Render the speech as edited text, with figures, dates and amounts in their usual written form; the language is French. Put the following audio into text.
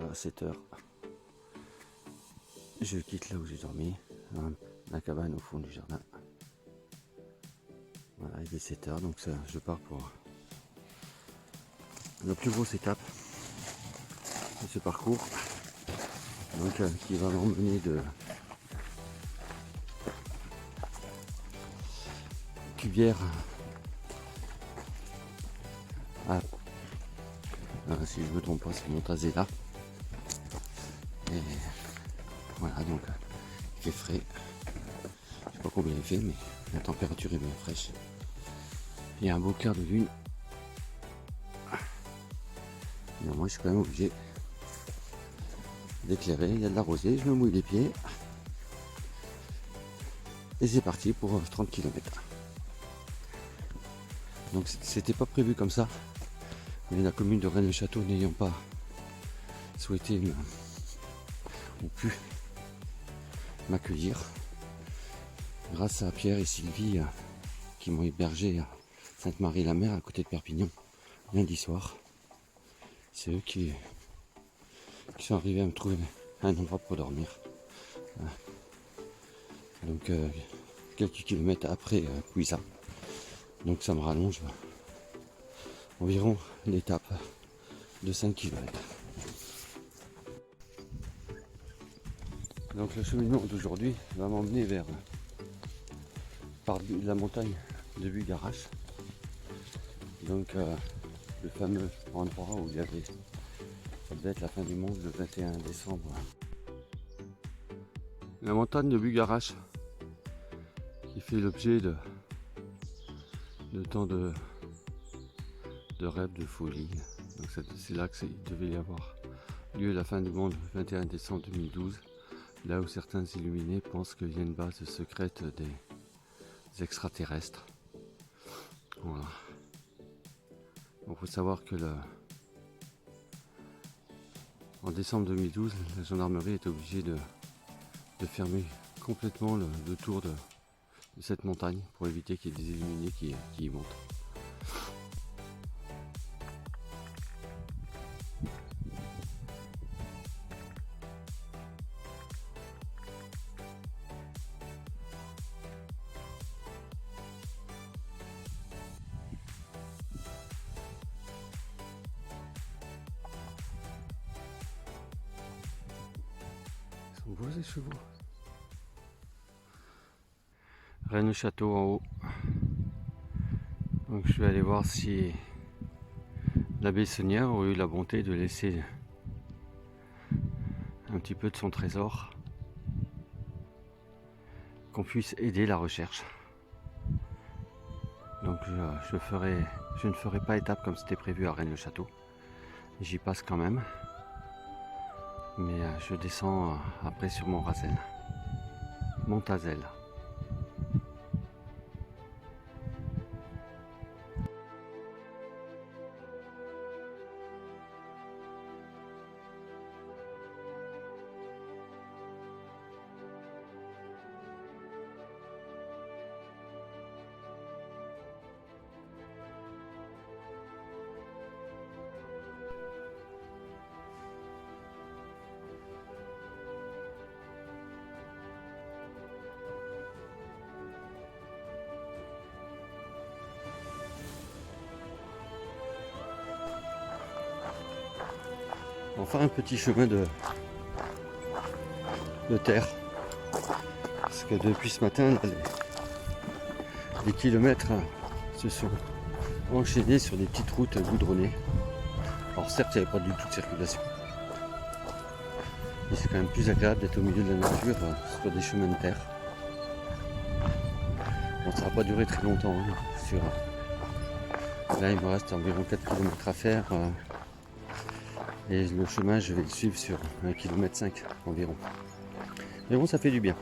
Voilà, 7 heures. Je quitte là où j'ai dormi, hein, la cabane au fond du jardin. Voilà, il est 7 heures, donc ça, je pars pour la plus grosse étape de ce parcours, donc qui va m'emmener de Cuvière à, si je me trompe pas, c'est Montazella. Et voilà, donc il fait frais. Je sais pas combien il fait, mais la température est bien fraîche. Il y a un beau clair de lune. Mais moi je suis quand même obligé d'éclairer. Il y a de la rosée, je me mouille les pieds. Et c'est parti pour 30 km. Donc c'était pas prévu comme ça. Mais la commune de Rennes-le-Château n'ayant pas souhaité ou pu m'accueillir, grâce à Pierre et Sylvie qui m'ont hébergé à Sainte-Marie-la-Mer à côté de Perpignan lundi soir. C'est eux qui sont arrivés à me trouver un endroit pour dormir. Donc quelques kilomètres après Puisa. Donc ça me rallonge environ l'étape de 5 km. Donc le cheminement d'aujourd'hui va m'emmener vers par la montagne de Bugarache. Donc le fameux endroit où il y avait, ça devait être la fin du monde le 21 décembre. La montagne de Bugarache qui fait l'objet de tant de rêves, de folie. Donc c'est là que devait y avoir lieu la fin du monde le 21 décembre 2012. Là où certains illuminés pensent qu'il y a une base secrète des extraterrestres. Voilà. Il faut savoir que en décembre 2012, la gendarmerie est obligée de fermer complètement le tour de cette montagne pour éviter qu'il y ait des illuminés qui y montent. Ils sont beaux ces chevaux. Rennes-le-Château en haut. Donc je vais aller voir si l'abbé Saunière aurait eu la bonté de laisser un petit peu de son trésor, qu'on puisse aider la recherche. Donc je ne ferai pas étape comme c'était prévu à Rennes-le-Château. J'y passe quand même, mais je descends après sur Montazelle. Enfin un petit chemin de terre, parce que depuis ce matin là, les kilomètres se sont enchaînés sur des petites routes goudronnées. Alors certes il n'y avait pas du tout de circulation, mais c'est quand même plus agréable d'être au milieu de la nature sur des chemins de terre. Bon, ça ne va pas durer très longtemps là il me reste environ 4 km à faire. Et le chemin, je vais le suivre sur 1,5 km environ. Mais bon, ça fait du bien.